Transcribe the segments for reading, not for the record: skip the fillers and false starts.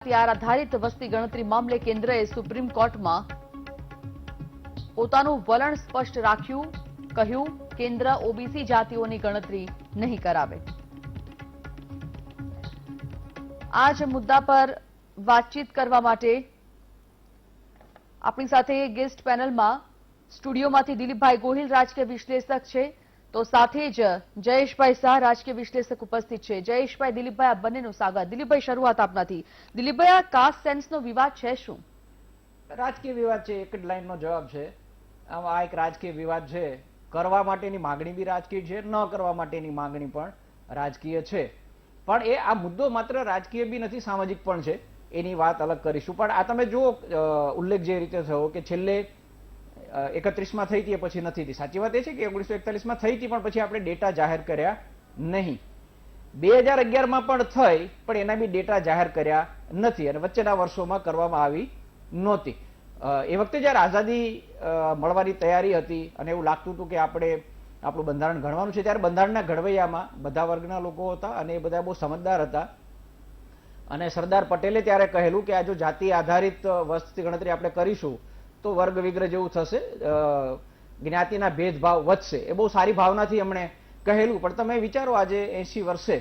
આધારિત વસ્તી ગણતરી મામલે કેન્દ્રએ સુપ્રીમ કોર્ટમાં પોતાનું વલણ સ્પષ્ટ રાખ્યું. કહ્યું, કેન્દ્ર ઓબીસી જાતિઓની ગણતરી નહીં કરાવે. આ જ મુદ્દા પર વાતચીત કરવા માટે આપણી સાથે ગેસ્ટ પેનલમાં સ્ટુડિયોમાંથી દિલીપભાઈ ગોહિલ રાજકીય વિશ્લેષક છે, તો સાથે જ જયેશભાઈ શાહ રાજકીય વિશ્લેષક ઉપસ્થિત છે. જયેશભાઈ, દિલીપભાઈ, આ બંનેનું સ્વાગત. દિલીપભાઈ, શરૂઆત આપનાથી. દિલીપભાઈ, આ કાસ્ટ સેન્સનો વિવાદ છે શું? રાજકીય વિવાદ છે, એક જ લાઈનનો જવાબ છે. આ એક રાજકીય વિવાદ છે. કરવા માટેની માંગણી બી રાજકીય છે, ન કરવા માટેની માંગણી પણ રાજકીય છે. પણ એ આ મુદ્દો માત્ર રાજકીય બી નથી, સામાજિક પણ છે. એની વાત અલગ કરીશું. પણ આ તમે જુઓ, ઉલ્લેખ જે રીતે થયો કે છેલ્લે 31માં થઈ હતી, પછી નથી થઈ. સાચી વાત એ છે કે 1941માં થઈ હતી, પણ પછી આપણે ડેટા જાહેર કર્યા નહીં. 2011માં પણ થઈ, પણ એના બી ડેટા જાહેર કર્યા નથી અને વચ્ચેના વર્ષોમાં કરવામાં આવી નહોતી. એ વખતે જયારે આઝાદી મળવાની તૈયારી હતી અને એવું લાગતું હતું કે આપણે આપણું બંધારણ ઘડવાનું છે, ત્યારે બંધારણના ઘડવૈયામાં બધા વર્ગના લોકો હતા અને એ બધા બહુ સમજદાર હતા. અને સરદાર પટેલે ત્યારે કહેલું કે આ જો જાતિ આધારિત વસ્તી ગણતરી આપણે કરીશું તો વર્ગ વિગ્રહ જેવું થશે, જ્ઞાતિના ભેદભાવ વધશે. એ બહુ સારી ભાવનાથી એમણે કહેલું. પણ તમે વિચારો, આજે 80 વર્ષે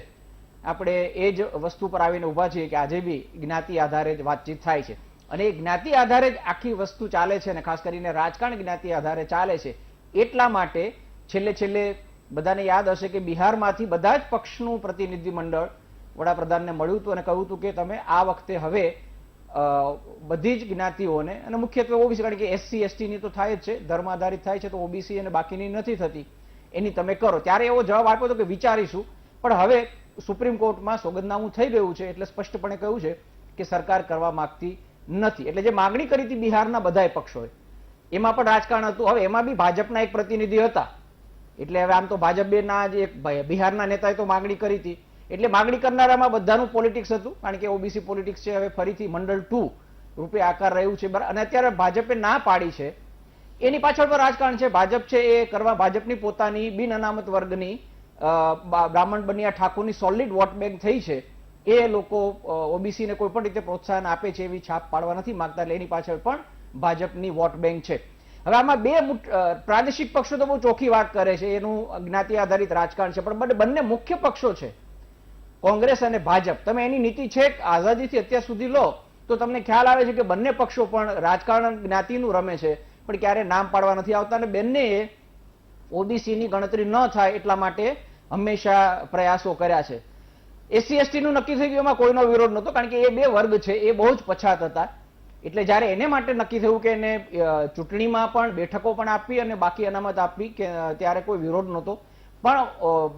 આપણે એ જ વસ્તુ પર આવીને ઉભા છીએ કે આજે બી જ્ઞાતિ આધારે જ વાતચીત થાય છે અને એ જ્ઞાતિ આધારે જ આખી વસ્તુ ચાલે છે અને ખાસ કરીને રાજકારણ જ્ઞાતિ આધારે ચાલે છે. એટલા માટે છેલ્લે બધાને યાદ હશે કે બિહારમાંથી બધા જ પક્ષનું પ્રતિનિધિ મંડળ વડાપ્રધાનને મળ્યું હતું અને કહ્યું હતું કે તમે આ વખતે હવે બધી જ જ્ઞાતિઓને અને મુખ્યત્વે ઓબીસી, કારણ કે એસસી એસટીની તો થાય જ છે, ધર્મ આધારિત થાય છે, તો ઓબીસી અને બાકીની નથી થતી, એની તમે કરો. ત્યારે એવો જવાબ આપ્યો હતો કે વિચારીશું. પણ હવે સુપ્રીમ કોર્ટમાં સોગંદનામું થઈ ગયું છે એટલે સ્પષ્ટપણે કહ્યું છે કે સરકાર કરવા માંગતી નથી. એટલે જે માગણી કરી હતી બિહારના બધાય પક્ષોએ, એમાં પણ રાજકારણ હતું. હવે એમાં બી ભાજપના એક પ્રતિનિધિ હતા. એટલે હવે આમ તો ભાજપના જ એક બિહારના નેતાએ તો માગણી કરી હતી. એટલે માગણી કરનારામાં બધાનું પોલિટિક્સ હતું, કારણ કે ઓબીસી પોલિટિક્સ છે. હવે ફરીથી મંડળ 2 રૂપે આકાર રહ્યું છે અને અત્યારે ભાજપે ના પાડી છે. એની પાછળ પણ રાજકારણ છે. ભાજપ છે એ કરવા, ભાજપની પોતાની બિન અનામત વર્ગની બ્રાહ્મણ બનિયા ઠાકોરની સોલિડ વોટ બેંક થઈ છે. એ લોકો ઓબીસીને કોઈ પણ રીતે પ્રોત્સાહન આપે છે એવી છાપ પાડવા નથી માંગતા. એટલે એની પાછળ પણ ભાજપની વોટ બેંક છે. હવે આમાં બે પ્રાદેશિક પક્ષો તો બહુ ચોખ્ખી વાત કરે છે, એનું જ્ઞાતિ આધારિત રાજકારણ છે. પણ બંને મુખ્ય પક્ષો છે, કોંગ્રેસ અને ભાજપ. તમે એની નીતિ છે આઝાદીથી અત્યાર સુધી લો તો તમને ખ્યાલ આવે છે કે બંને પક્ષો પણ રાજકારણ જ્ઞાતિનું રમે છે, પણ ક્યારે નામ પાડવા નથી આવતા. અને બંનેએ ઓબીસીની ગણતરી ન થાય એટલા માટે હંમેશા પ્રયાસો કર્યા છે. એસસી એસટીનું નક્કી થઈ ગયું, એમાં કોઈનો વિરોધ નહોતો, કારણ કે એ બે વર્ગ છે એ બહુ જ પછાત હતા. એટલે જયારે એને માટે નક્કી થયું કે એને ચૂંટણીમાં પણ બેઠકો પણ આપવી અને બાકી અનામત આપવી, કે ત્યારે કોઈ વિરોધ નહોતો. પણ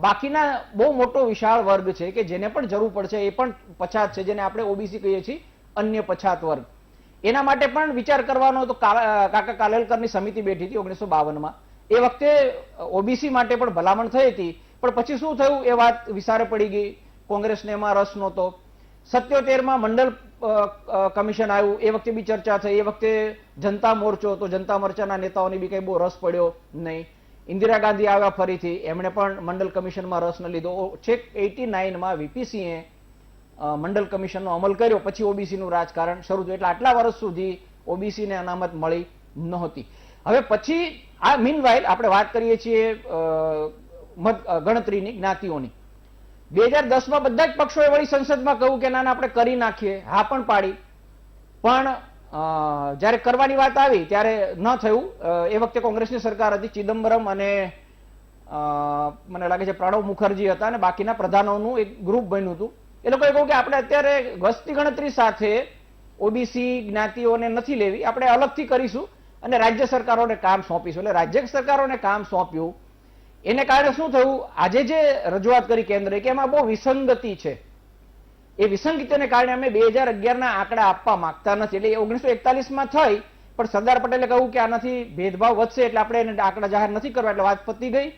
બાકીના બહુ મોટો વિશાળ વર્ગ છે કે જેને પણ જરૂર પડશે, એ પણ પછાત છે, જેને આપણે ઓબીસી કહીએ છીએ, અન્ય પછાત વર્ગ. એના માટે પણ વિચાર કરવાનો તો કાકા કાલેલકરની સમિતિ બેઠી હતી 1952માં. એ વખતે ઓબીસી માટે પણ ભલામણ થઈ હતી. પણ પછી શું થયું એ વાત વિસારે પડી ગઈ. કોંગ્રેસને એમાં રસ નહોતો. 77માં મંડળ કમિશન આવ્યું, એ વખતે બી ચર્ચા થઈ. એ વખતે જનતા મોરચો, તો જનતા મોરચાના નેતાઓને બી કઈ બહુ રસ પડ્યો નહીં. ઇન્દિરા ગાંધી આવ્યા ફરીથી, એમણે પણ મંડળ કમિશનમાં રસ ન લીધો. છેક 89માં વીપીસિંહે મંડળ કમિશનનો અમલ કર્યો, પછી ઓબીસીનું રાજકારણ શરૂ થયું. એટલે આટલા વર્ષ સુધી ઓબીસીને અનામત મળી નહોતી. હવે પછી આ મીનવાઇલ આપણે વાત કરીએ છીએ ગણતરીની, જ્ઞાતિઓની. 2010માં બધા જ પક્ષોએ વળી સંસદમાં કહ્યું કે ના આપણે કરી નાખીએ, હા પણ પાડી. પણ જયારે કરવાની વાત આવી ત્યારે ન થયું. એ વખતે કોંગ્રેસની સરકાર હતી, ચિદમ્બરમ અને મને લાગે છે પ્રણવ મુખર્જી હતા અને બાકીના પ્રધાનોનું એક ગ્રુપ બન્યું હતું. એ લોકોએ કહ્યું કે આપણે અત્યારે વસ્તી ગણતરી સાથે ઓબીસી જ્ઞાતિઓને નથી લેવી, આપણે અલગથી કરીશું અને રાજ્ય સરકારોને કામ સોંપીશું. એટલે રાજ્ય સરકારોને કામ સોંપ્યું. એને કારણે શું થયું, આજે જે રજૂઆત કરી કેન્દ્રે કે એમાં બહુ વિસંગતિ છે, એ વિસંગતિને કારણે અમે 2011ના આંકડા આપવા માંગતા નથી. એટલે 1941માં થઈ, પણ સરદાર પટેલે કહ્યું કે આનાથી ભેદભાવ વધશે એટલે આપણે એને આંકડા જાહેર નથી કરવા. એટલે વાત પતી ગઈ.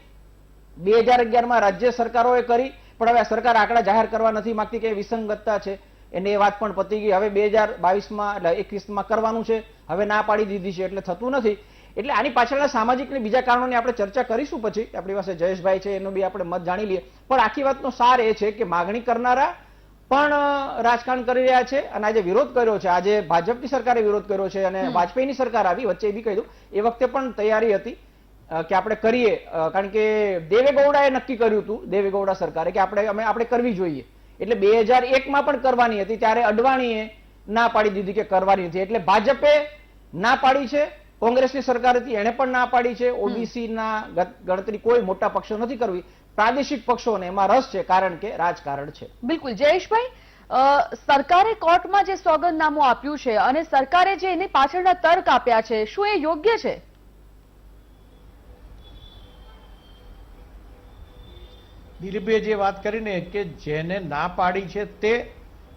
2011માં રાજ્ય સરકારોએ કરી, પણ હવે સરકાર આંકડા જાહેર કરવા નથી માંગતી કે વિસંગતતા છે, એને એ વાત પણ પતી ગઈ. હવે 2022માં એટલે 21માં કરવાનું છે, હવે ના પાડી દીધી છે, એટલે થતું નથી. એટલે આની પાછળના સામાજિક અને બીજા કારણોની આપણે ચર્ચા કરીશું. પછી આપણી પાસે જયેશભાઈ છે, એનો બી આપણે મત જાણી લઈએ. પણ આખી વાતનો સાર એ છે કે માગણી કરનારા પણ રાજકારણ કરી રહ્યા છે અને આજે વિરોધ કર્યો છે. આજે ભાજપની સરકારે વિરોધ કર્યો છે અને વાજપેયીની સરકાર આવી વચ્ચે એ બી કહી દઉં, એ વખતે પણ તૈયારી હતી કે આપણે કરીએ, કારણ કે દેવેગૌડાએ નક્કી કર્યું હતું, દેવેગૌડા સરકારે, કે આપણે કરવી જોઈએ. એટલે 2001માં પણ કરવાની હતી, ત્યારે અડવાણીએ ના પાડી દીધી કે કરવાની નથી. એટલે ભાજપે ના પાડી છે, કોંગ્રેસની સરકાર હતી એણે પણ ના પાડી છે. ઓબીસી ના ગણતરી કોઈ મોટા પક્ષો નથી કરવી, પ્રાદેશિક પક્ષોને એમાં રસ છે, કારણ કે રાજકારણ છે. બિલકુલ જયેશભાઈ, સરકારે કોર્ટમાં જે સોગંદનામું આપ્યું છે અને સરકારે જે એની પાછળના તર્ક આપ્યા છે, શું એ યોગ્ય છે? દિલીપભાઈએ જે વાત કરીને કે જેને ના પાડી છે તે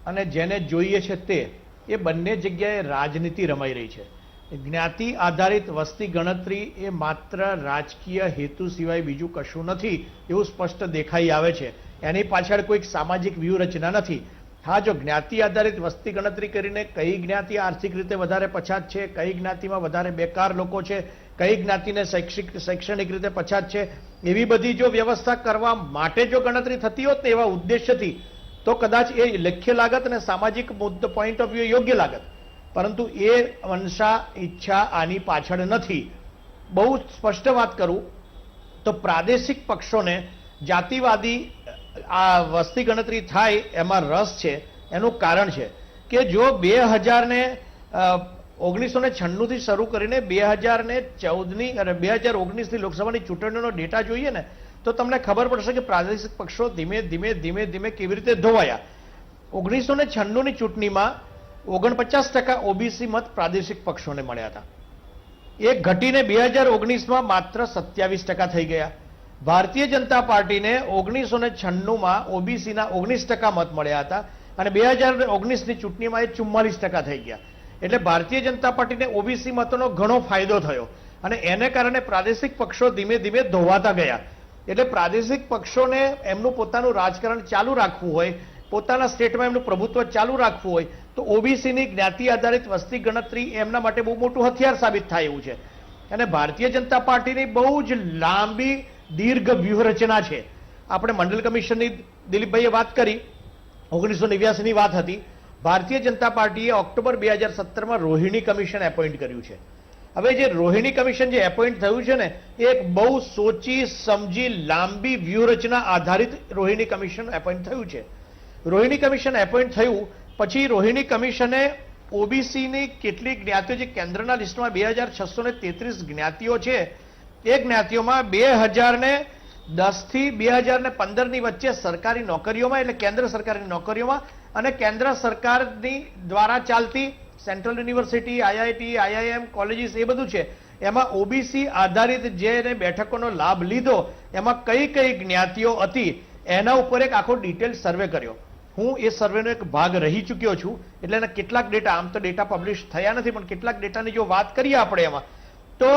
અને જેને જોઈએ છે તે, એ બંને જગ્યાએ રાજનીતિ રમાઈ રહી છે. જ્ઞાતિ આધારિત વસ્તી ગણતરી એ માત્ર રાજકીય હેતુ સિવાય બીજું કશું નથી એવું સ્પષ્ટ દેખાઈ આવે છે. એની પાછળ કોઈક સામાજિક વ્યૂહરચના નથી. હા, જો જ્ઞાતિ આધારિત વસ્તી ગણતરી કરીને કઈ જ્ઞાતિ આર્થિક રીતે વધારે પછાત છે, કઈ જ્ઞાતિમાં વધારે બેકાર લોકો છે, કઈ જ્ઞાતિને શૈક્ષણિક રીતે પછાત છે, એવી બધી જો વ્યવસ્થા કરવા માટે જો ગણતરી થતી હોત ને એવા ઉદ્દેશ્યથી, તો કદાચ એ લક્ષ્ય લાગત અને સામાજિક પોઈન્ટ ઓફ વ્યૂ યોગ્ય લાગત. પરંતુ એ મનસા ઈચ્છા આની પાછળ નથી. બહુ સ્પષ્ટ વાત કરું તો પ્રાદેશિક પક્ષોને જાતિવાદી આ વસ્તી ગણતરી થાય એમાં રસ છે. એનું કારણ છે કે જો 1996 થી શરૂ કરીને 2014ની અને 2019ની લોકસભાની ચૂંટણીનો ડેટા જોઈએ ને તો તમને ખબર પડશે કે પ્રાદેશિક પક્ષો ધીમે ધીમે કેવી રીતે ધોવાયા. 1996ની ચૂંટણીમાં 49% ઓબીસી મત પ્રાદેશિક પક્ષોને મળ્યા હતા. એ ઘટીને 2019માં માત્ર 27% થઈ ગયા. ભારતીય જનતા પાર્ટીને 1996માં ઓબીસીના 19% મત મળ્યા હતા અને 2019ની ચૂંટણીમાં એ 44% થઈ ગયા. એટલે ભારતીય જનતા પાર્ટીને ઓબીસી મતોનો ઘણો ફાયદો થયો અને એને કારણે પ્રાદેશિક પક્ષો ધીમે ધોવાતા ગયા. એટલે પ્રાદેશિક પક્ષોને એમનું પોતાનું રાજકારણ ચાલુ રાખવું હોય, પોતાના સ્ટેટમાં એમનું પ્રભુત્વ ચાલુ રાખવું હોય તો ઓબીસીની જ્ઞાતિ આધારિત વસ્તી ગણતરી એમના માટે બહુ મોટું હથિયાર સાબિત થાય એવું છે. અને ભારતીય જનતા પાર્ટીની બહુ જ લાંબી દીર્ઘ વ્યૂહરચના છે. આપણે મંડલ કમિશનની દિલીપભાઈએ વાત કરી, 1989ની વાત હતી. ભારતીય જનતા પાર્ટીએ ઓક્ટોબર 2017માં રોહિણી કમિશન એપોઇન્ટ કર્યું છે. હવે જે રોહિણી કમિશન જે એપોઇન્ટ થયું છે ને એ એક બહુ સોચી સમજી લાંબી વ્યૂહરચના આધારિત રોહિણી કમિશન એપોઇન્ટ થયું છે. રોહિણી કમિશન એપોઇન્ટ થયું પછી રોહિણી કમિશને ઓબીસીની કેટલીક જ્ઞાતિઓ જે કેન્દ્રના લિસ્ટમાં 2633 જ્ઞાતિઓ છે, એ જ્ઞાતિઓમાં 2010 થી 2015ની વચ્ચે સરકારી નોકરીઓમાં, એટલે કેન્દ્ર સરકારની નોકરીઓમાં અને કેન્દ્ર સરકારની દ્વારા ચાલતી central university, IIT, IIM, colleges એ બધું છે, એમાં ઓબીસી આધારિત જે બેઠકોનો લાભ લીધો એમાં કઈ કઈ જ્ઞાતિઓ હતી એના ઉપર એક આખો ડિટેલ સર્વે કર્યો. હું એ સર્વેનો એક ભાગ રહી ચૂક્યો છું, એટલે એના કેટલાક ડેટા, આમ તો ડેટા પબ્લિશ થયા નથી પણ કેટલાક ડેટાની જો વાત કરીએ આપણે એમાં તો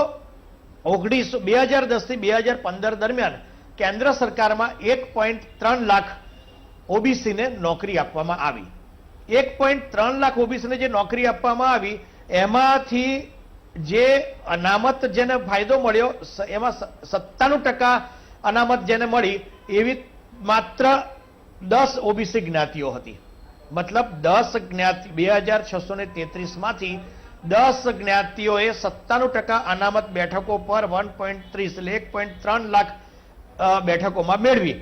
2010 થી 2015 દરમિયાન કેન્દ્ર સરકારમાં 1.3 લાખ ઓબીસીને નોકરી આપવામાં આવી. 1.3 લાખ ઓબીસીને જે નોકરી આપવામાં આવી એમાંથી જે અનામત જેને ફાયદો મળ્યો એમાં 97% અનામત જેને મળી એવી માત્ર 10 ઓબીસી જ્ઞાતિઓ હતી. મતલબ 10 જ્ઞાતિ 2633 માંથી 10 જ્ઞાતિઓએ 97% અનામત બેઠકો પર 1.30 એટલે 1.3 લાખ બેઠકોમાં મેળવી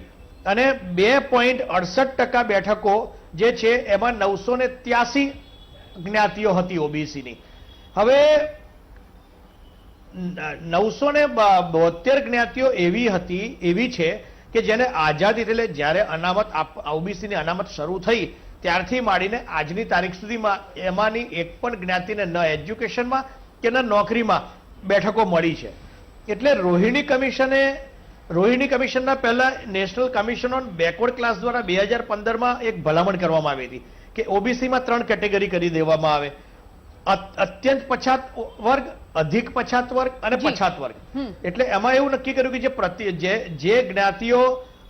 અને 2.68% બેઠકો જે છે એમાં 983 જ્ઞાતિઓ હતી ઓબીસીની. હવે 972 જ્ઞાતિઓ એવી છે કે જેને આઝાદી એટલે જ્યારે અનામત ઓબીસીની અનામત શરૂ થઈ ત્યારથી માંડીને આજની તારીખ સુધીમાં એમાંની એક પણ જ્ઞાતિને ન એજ્યુકેશનમાં કે ન નોકરીમાં બેઠકો મળી છે. એટલે રોહિણી કમિશનના પહેલા national commission on backward class દ્વારા 2015માં એક ભલામણ કરવામાં આવી હતી કે ઓબીસીમાં 3 કેટેગરી કરી દેવામાં આવે: અત્યંત પછાત વર્ગ, અધિક પછાત વર્ગ અને પછાત વર્ગ. એટલે એમાં એવું નક્કી કર્યું કે જે જ્ઞાતિઓ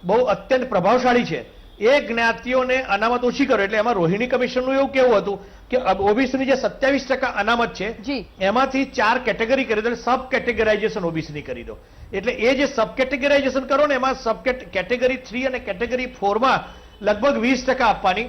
બહુ અત્યંત પ્રભાવશાળી છે એ જ્ઞાતિઓને અનામત ઓછી કરો. એટલે એમાં રોહિણી કમિશનનું એવું કેવું હતું કે ઓબીસીની જે 27% અનામત છે એમાંથી 4 કેટેગરી કરી દો, સબ કેટેગરાઇઝેશન ઓબીસીની કરી દો. એટલે એ જે સબ કેટેગરાઇઝેશન કરો ને એમાં સબ કેટેગરી 3 અને કેટેગરી 4માં લગભગ 20% આપવાની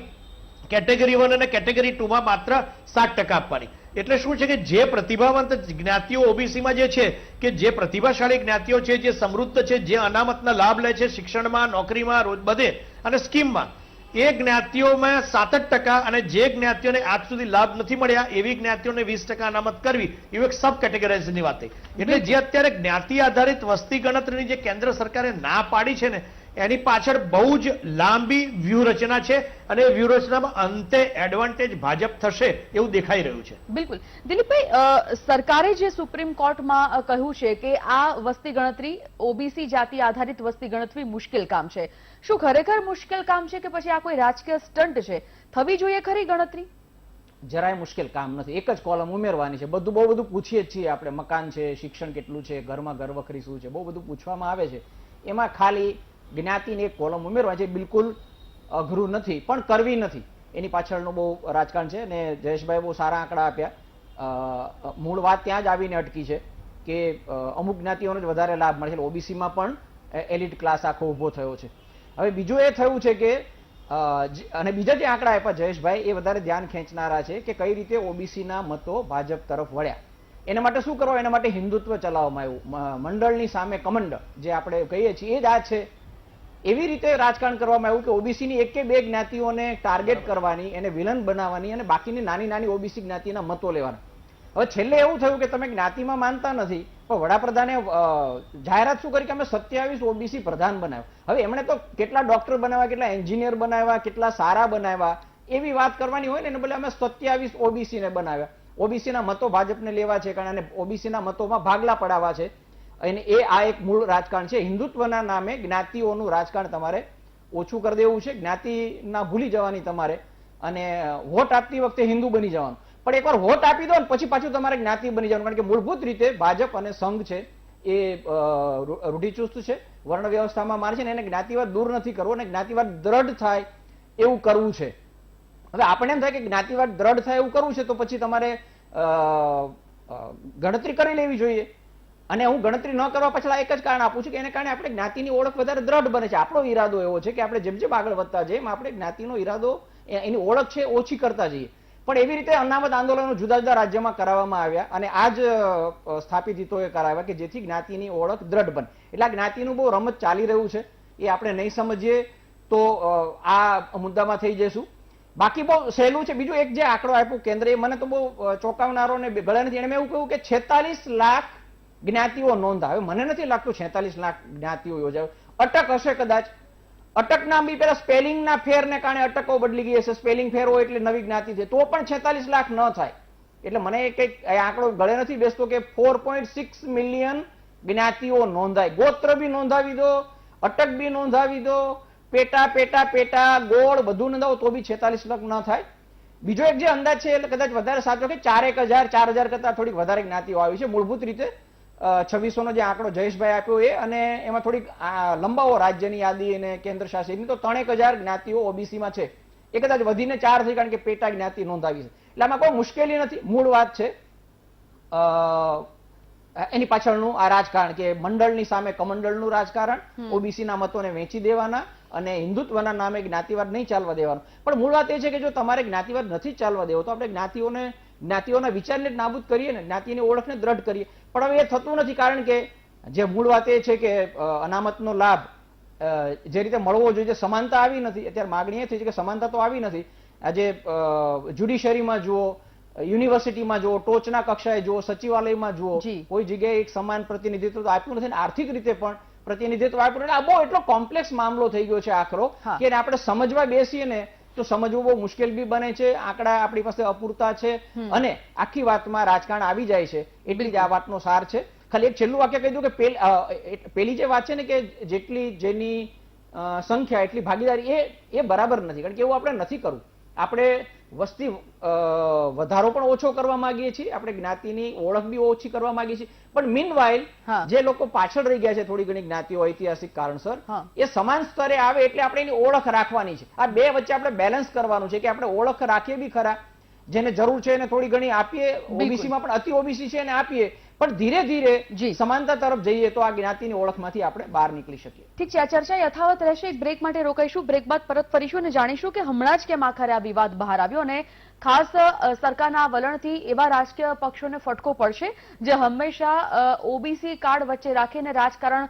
કેટેગરી 1 અને કેટેગરી 2 માં માત્ર 7% આપવાની. એટલે શું છે કે જે પ્રતિભાવંત જ્ઞાતિઓ ઓબીસીમાં જે છે, કે જે પ્રતિભાશાળી જ્ઞાતિઓ છે, જે સમૃદ્ધ છે, જે અનામતના લાભ લે છે શિક્ષણમાં, નોકરીમાં, બધે અને સ્કીમમાં, એ જ્ઞાતિઓમાં 7% અને જે જ્ઞાતિઓને આજ સુધી લાભ નથી મળ્યા એવી જ્ઞાતિઓને 20% અનામત કરવી, એવું એક સબ કેટેગરાઇઝની વાત થઈ. એટલે જે અત્યારે જ્ઞાતિ આધારિત વસ્તી ગણતરીની જે કેન્દ્ર સરકારે ના પાડી છે ને, એની પાછળ બહુ જ લાંબી વ્યૂહરચના છે અને એ વ્યૂહરચનામાં અંતે એડવાન્ટેજ ભાજપ થશે એવું દેખાઈ રહ્યું છે. બિલકુલ. દિલીપભાઈ, સરકારે જે સુપ્રીમ કોર્ટમાં કહ્યું છે કે આ વસ્તી ગણતરી, ઓબીસી જાતિ આધારિત વસ્તી ગણતરી મુશ્કેલ કામ છે, શું ખરેખર મુશ્કેલ કામ છે કે પછી આ કોઈ રાજકીય સ્ટન્ટ છે? થવી જોઈએ ખરી ગણતરી? જરાય મુશ્કેલ કામ નથી. એક જ કોલમ ઉમેરવાની છે. બહુ બધું પૂછીએ જ છીએ આપણે. મકાન છે, શિક્ષણ કેટલું છે, ઘરમાં ઘર વખરી શું છે, બહુ બધું પૂછવામાં આવે છે. એમાં ખાલી જ્ઞાતિની એક કોલમ ઉમેરવા છે. બિલકુલ અઘરું નથી, પણ કરવી નથી. એની પાછળનું બહુ રાજકારણ છે અને જયેશભાઈ બહુ સારા આંકડા આપ્યા. મૂળ વાત ત્યાં જ આવીને અટકી છે કે અમુક જ્ઞાતિઓને જ વધારે લાભ મળે છે. ઓબીસીમાં પણ એલિટ ક્લાસ આખો ઉભો થયો છે. હવે બીજું એ થયું છે કે અને બીજા જે આંકડા આપ્યા જયેશભાઈ, એ વધારે ધ્યાન ખેંચનારા છે કે કઈ રીતે ઓબીસીના મતો ભાજપ તરફ વળ્યા. એના માટે શું કરવા? એના માટે હિન્દુત્વ ચલાવવામાં આવ્યું. મંડળની સામે કમંડ જે આપણે કહીએ છીએ એ જ આ છે. એવી રીતે રાજકારણ કરવામાં આવ્યું કે ઓબીસીની એક કે બે જ્ઞાતિઓને ટાર્ગેટ કરવાની, એને વિલન બનાવવાની અને બાકીની નાની નાની ઓબીસી જ્ઞાતિના મતો લેવાના. હવે છેલ્લે એવું થયું કે તમે જ્ઞાતિમાં માનતા નથી, પણ વડાપ્રધાને જાહેરાત શું કરી કે અમે 27 ઓબીસી પ્રધાન બનાવ્યા. હવે એમણે તો કેટલા ડોક્ટર બનાવ્યા, કેટલા એન્જિનિયર બનાવ્યા, કેટલા સારા બનાવ્યા, એવી વાત કરવાની હોય ને એને બદલે અમે 27 ઓબીસી ને બનાવ્યા. ઓબીસીના મતો ભાજપને લેવા છે, કારણ ઓબીસીના મતોમાં ભાગલા પડાવવા છે. અને એ આ એક મૂળ રાજકારણ છે. હિન્દુત્વના નામે જ્ઞાતિઓનું રાજકારણ તમારે ઓછું કરી દેવું છે. જ્ઞાતિના ભૂલી જવાની તમારે, અને વોટ આપતી વખતે હિન્દુ બની જવાનું. પણ એકવાર વોટ આપી દો ને પછી પાછું તમારે જ્ઞાતિ બની જવાનું. કારણ કે મૂળભૂત રીતે ભાજપ અને સંઘ છે એ રૂઢિચુસ્ત છે, વર્ણ વ્યવસ્થામાં માને છે ને એને જ્ઞાતિવાદ દૂર નથી કરવો અને જ્ઞાતિવાદ દ્રઢ થાય એવું કરવું છે. હવે આપણે એમ થાય કે જ્ઞાતિવાદ દ્રઢ થાય એવું કરવું છે તો પછી તમારે ગણતરી કરી લેવી જોઈએ. અને હું ગણતરી ન કરવા પાછળ એક જ કારણ આપું છું કે એને કારણે આપણે જ્ઞાતિની ઓળખ વધારે દ્રઢ બને છે. આપણો ઈરાદો એવો છે કે આપણે જેમ જેમ આગળ વધતા જઈએ એમ આપણે જ્ઞાતિનો ઈરાદો, એની ઓળખ છે ઓછી કરતા જઈએ. પણ એવી રીતે અનામત આંદોલનો જુદા જુદા રાજ્યમાં કરાવવામાં આવ્યા અને આ જ સ્થાપિત હિતોએ કરાવ્યા કે જેથી જ્ઞાતિની ઓળખ દ્રઢ બને. એટલે આ જ્ઞાતિનું બહુ રમત ચાલી રહ્યું છે. એ આપણે નહીં સમજીએ તો આ મુદ્દામાં થઈ જઈશું. બાકી બહુ સહેલું છે. બીજું એક જે આંકડો આપ્યો કેન્દ્રએ, મને તો બહુ ચોંકાવનારો ને ગળે નથી. એને એવું કહ્યું કે 46 લાખ જ્ઞાતિઓ નોંધાવે. મને નથી લાગતું 46 લાખ જ્ઞાતિઓ યોજાવે. અટક હશે કદાચ. અટક નામ બી પેલા સ્પેલિંગના ફેરને કારણે અટકો બદલી ગઈ હશે. સ્પેલિંગ ફેર હોય એટલે નવી જ્ઞાતિ છે, તો પણ 46 લાખ ન થાય. એટલે મને કંઈક આંકડો ગળે નથી બેસતો કે 4.6 મિલિયન જ્ઞાતિઓ નોંધાય. ગોત્ર બી નોંધાવી દો, અટક બી નોંધાવી દો, પેટા પેટા પેટા ગોળ બધું નોંધાવો તો બી 46 લાખ ન થાય. બીજો એક જે અંદાજ છે એટલે કદાચ વધારે સાચો કે 4,000 કરતા થોડીક વધારે જ્ઞાતિઓ આવી છે. મૂળભૂત રીતે 2600 નો જે આંકડો જયેશભાઈ આપ્યો એ, અને એમાં થોડીક લંબાવો રાજ્યની યાદી અને કેન્દ્ર શાસિતની, તો 3,000 જ્ઞાતિઓ ઓબીસીમાં છે. એ કદાચ વધીને 4 થઈ, કારણ કે પેટા જ્ઞાતિ નોંધાવી છે. એટલે આમાં કોઈ મુશ્કેલી નથી. મૂળ વાત છે એની પાછળનું આ રાજકારણ કે મંડળની સામે કમંડળનું રાજકારણ, ઓબીસીના મતોને વેચી દેવાના અને હિન્દુત્વના નામે જ્ઞાતિવાદ નહીં ચાલવા દેવાનો. પણ મૂળ વાત એ છે કે જો તમારે જ્ઞાતિવાદ નથી ચાલવા દેવો તો આપણે જ્ઞાતિઓના વિચારને જ નાબૂદ કરીએ ને, જ્ઞાતિની ઓળખને દ્રઢ કરીએ. પણ હવે એ થતું નથી, કારણ કે જે મૂળ વાત એ છે કે અનામતનો લાભ જે રીતે મળવો જોઈએ, સમાનતા આવી નથી. અત્યારે માગણી એ થઈ છે કે સમાનતા તો આવી નથી. આજે જ્યુડિશરીમાં જુઓ, યુનિવર્સિટીમાં જુઓ, ટોચના કક્ષાએ જુઓ, સચિવાલયમાં જુઓ, કોઈ જગ્યાએ એક સમાન પ્રતિનિધિત્વ આપ્યું નથી. આર્થિક રીતે પણ પ્રતિનિધિત્વ આપ્યું નથી. આ બહુ એટલો કોમ્પ્લેક્સ મામલો થઈ ગયો છે આખરો કે આપણે સમજવા બેસીએ ને તો સમજવું બહુ મુશ્કેલ બી બને છે. આંકડા આપણી પાસે અપૂરતા છે અને આખી વાતમાં રાજકારણ આવી જાય છે. એટલી જ આ વાતનો સાર છે. ખાલી એક છેલ્લું વાક્ય કહી દઉં કે પેલી જે વાત છે ને કે જેની સંખ્યા એટલી ભાગીદારી, એ બરાબર નથી. કારણ કે એવું આપણે નથી કરવું. આપણે વસ્તી વધારો પણ ઓછો કરવા માંગીએ છીએ, આપણે જ્ઞાતિની ઓળખ બી ઓછી કરવા માંગીએ છીએ. પણ મીનવાઇલ જે લોકો પાછળ રહી ગયા છે થોડી ઘણી જ્ઞાતિઓ ઐતિહાસિક કારણસર, એ સમાન સ્તરે આવે એટલે આપણે એની ઓળખ રાખવાની છે. આ બે વચ્ચે આપણે બેલેન્સ કરવાનું છે કે આપણે ઓળખ રાખીએ બી ખરા, જેને જરૂર છે એને થોડી ઘણી આપીએ, ઓબીસી માં પણ અતિ ઓબીસી છે એને આપીએ, પણ ધીરે ધીરે સમાનતા તરફ જઈએ તો આ જ્ઞાતિની ઓળખમાંથી આપણે બહાર નીકળી શકીએ. ઠીક છે, આ ચર્ચા યથાવત રહેશે. એક બ્રેક માટે રોકાઈશું. બ્રેક બાદ પરત ફરીશું અને જાણીશું કે હમણાં જ કેમ આખરે આ વિવાદ બહાર આવ્યો અને ખાસ સરકારના આ વલણથી એવા રાજકીય પક્ષોને ફટકો પડશે જે હંમેશા ઓબીસી કાર્ડ વચ્ચે રાખીને રાજકારણ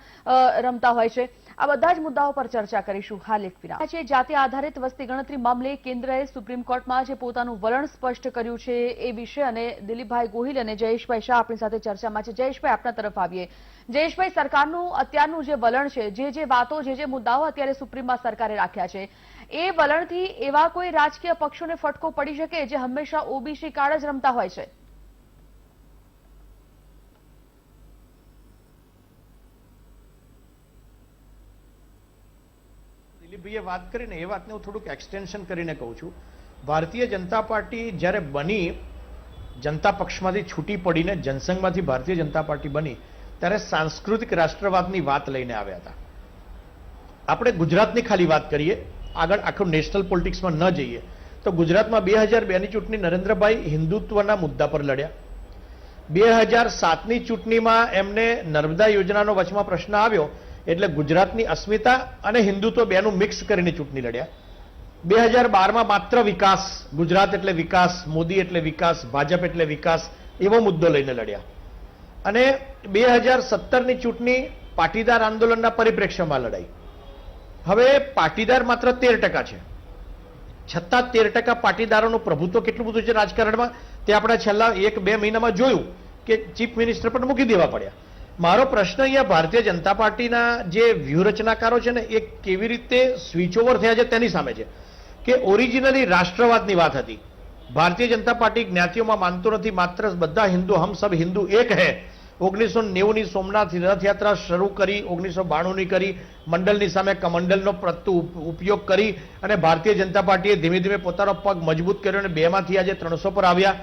રમતા હોય છે. આ બધા જ મુદ્દાઓ પર ચર્ચા કરીશું. હાલ એક વિરામ છે. જાતિ આધારિત વસ્તી ગણતરી મામલે કેન્દ્રએ સુપ્રીમ કોર્ટમાં જે પોતાનું વલણ સ્પષ્ટ કર્યું છે એ વિશે અને દિલીપભાઈ ગોહિલ અને જયેશભાઈ શાહ આપણી સાથે ચર્ચામાં છે. જયેશભાઈ, આપના તરફ આવીએ. જયેશભાઈ, સરકારનું અત્યારનું જે વલણ છે, જે વાતો, જે મુદ્દાઓ અત્યારે સુપ્રીમમાં સરકારે રાખ્યા છે, એ વલણથી એવા કોઈ રાજકીય પક્ષોને ફટકો પડી શકે જે હંમેશા ઓબીસી કાર્ડ જ રમતા હોય છે? દિલીપભાઈએ વાત કરીને એ વાતને હું થોડુંક એક્સટેન્શન કરીને કહું છું. ભારતીય જનતા પાર્ટી જ્યારે બની, જનતા પક્ષમાંથી છૂટી પડીને જનસંઘમાંથી ભારતીય જનતા પાર્ટી બની, ત્યારે સાંસ્કૃતિક રાષ્ટ્રવાદની વાત લઈને આવ્યા હતા. આપણે ગુજરાતની ખાલી વાત કરીએ, આગળ આખું નેશનલ પોલિટિક્સમાં ન જઈએ તો ગુજરાતમાં 2002ની ચૂંટણી નરેન્દ્રભાઈ હિન્દુત્વના મુદ્દા પર લડ્યા. 2007ની ચૂંટણીમાં એમને નર્મદા યોજનાનો વચમાં પ્રશ્ન આવ્યો એટલે ગુજરાતની અસ્મિતા અને હિન્દુત્વ બેનું મિક્સ કરીને ચૂંટણી લડ્યા. 2012માં માત્ર વિકાસ, ગુજરાત એટલે વિકાસ, મોદી એટલે વિકાસ, ભાજપ એટલે વિકાસ, એવો મુદ્દો લઈને લડ્યા. અને 2017ની ચૂંટણી પાટીદાર આંદોલનના પરિપ્રેક્ષ્યમાં લડાઈ. હવે પાટીદાર માત્ર 13% છે, છતાં 13% પાટીદારોનું પ્રભુત્વ કેટલું બધું છે રાજકારણમાં તે આપણે છેલ્લા 1-2 મહિનામાં જોયું કે ચીફ મિનિસ્ટર પણ મૂકી દેવા પડ્યા. મારો પ્રશ્ન અહીંયા ભારતીય જનતા પાર્ટીના જે વ્યૂહરચનાકારો છે ને એ કેવી રીતે સ્વિચ ઓવર થયા છે તેની સામે છે કે ઓરિજિનલી રાષ્ટ્રવાદની વાત હતી. ભારતીય જનતા પાર્ટી જ્ઞાતિઓમાં માનતો નથી, માત્ર બધા હિન્દુ, હમ સબ હિન્દુ એક હૈ. 1990ની સોમનાથ રથયાત્રા શરૂ કરી, 1992ની કરી, મંડળની સામે કમંડલનો ઉપયોગ કરી અને ભારતીય જનતા પાર્ટીએ ધીમે ધીમે પોતાનો પગ મજબૂત કર્યો અને 2માંથી આજે 300 પર આવ્યા.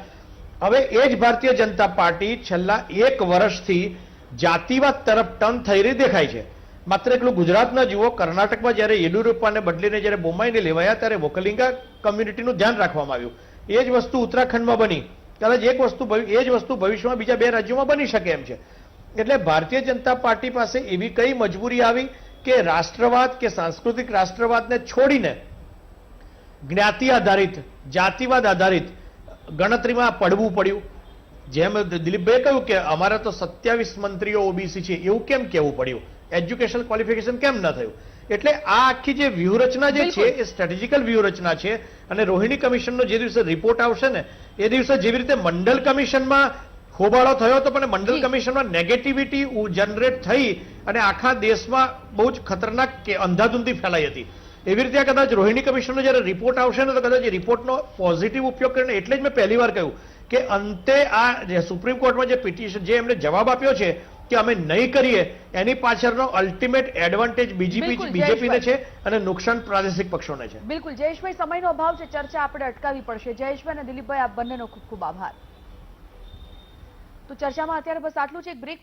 હવે એ જ ભારતીય જનતા પાર્ટી છેલ્લા 1 વર્ષથી જાતિવાદ તરફ ટર્ન થઈ રહી દેખાય છે. માત્ર એટલું ગુજરાત ન જુઓ, કર્ણાટકમાં જ્યારે યેદુરપ્પાને બદલીને જ્યારે બોમ્માઈને લેવાયા ત્યારે વોકલિંગા કમ્યુનિટીનું ધ્યાન રાખવામાં આવ્યું. એ જ વસ્તુ ઉત્તરાખંડમાં બની. કદાચ એ જ વસ્તુ ભવિષ્યમાં બીજા 2 રાજ્યોમાં બની શકે એમ છે. એટલે ભારતીય જનતા પાર્ટી પાસે એવી કઈ મજબૂરી આવી કે રાષ્ટ્રવાદ કે સાંસ્કૃતિક રાષ્ટ્રવાદને છોડીને જ્ઞાતિ આધારિત, જાતિવાદ આધારિત ગણતરીમાં પડવું પડ્યું. જેમ દિલીપભાઈએ કહ્યું કે અમારા તો 27 મંત્રીઓ ઓબીસી છે, એવું કેમ કહેવું પડ્યું? એજ્યુકેશન ક્વોલિફિકેશન કેમ ન થયું? એટલે આ આખી જે વ્યૂહરચના જે છે એ સ્ટ્રેટેજિકલ વ્યૂહરચના છે. અને રોહિણી કમિશનનો જે દિવસે રિપોર્ટ આવશે ને એ દિવસે જેવી રીતે મંડલ કમિશનમાં હોબાળો થયો હતો પણ મંડલ કમિશનમાં નેગેટિવિટી જનરેટ થઈ અને આખા દેશમાં બહુ જ ખતરનાક કે અંધાધૂંધી ફેલાઈ હતી, એવી રીતે કદાચ રોહિણી કમિશનનો જ્યારે રિપોર્ટ આવશે ને તો કદાચ એ રિપોર્ટનો પોઝિટિવ ઉપયોગ કરીને, એટલે જ મેં પહેલી વાર કહ્યું કે અંતે આ સુપ્રીમ કોર્ટમાં જે પિટિશન, જે એમને જવાબ આપ્યો છે કે અમે નહીં કરીએ, એની પાછળનો અલ્ટિમેટ એડવાન્ટેજ બીજેપીને છે અને નુકસાન પ્રાદેશિક પક્ષોને છે. બિલકુલ જયેશભાઈ, સમયનો અભાવ છે, ચર્ચા આપણે અટકાવવી પડશે. જયેશભાઈ અને દિલીપભાઈ, આપ બંનેનો ખૂબ ખૂબ આભાર. તો ચર્ચામાં અત્યારે બસ આટલું જ. એક બ્રેક